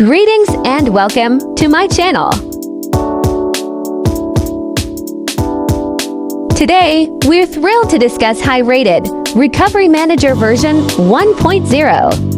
Greetings and welcome to my channel. Today, we're thrilled to discuss high-rated Recovery Manager version 1.0.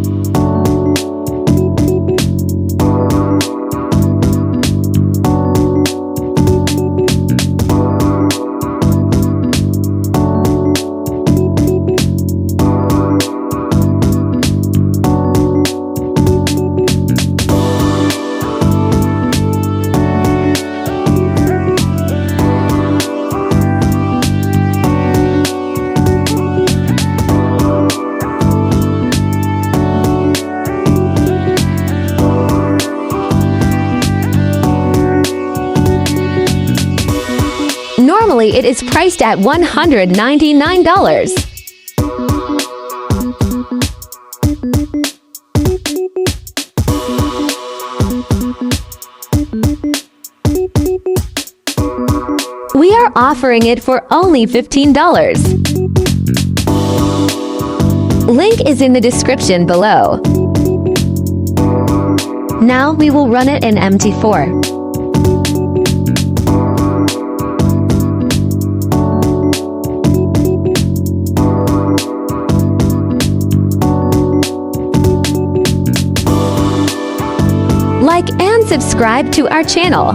Normally, it is priced at $199. We are offering it for only $15. Link is in the description below. Now we will run it in MT4. Like and subscribe to our channel.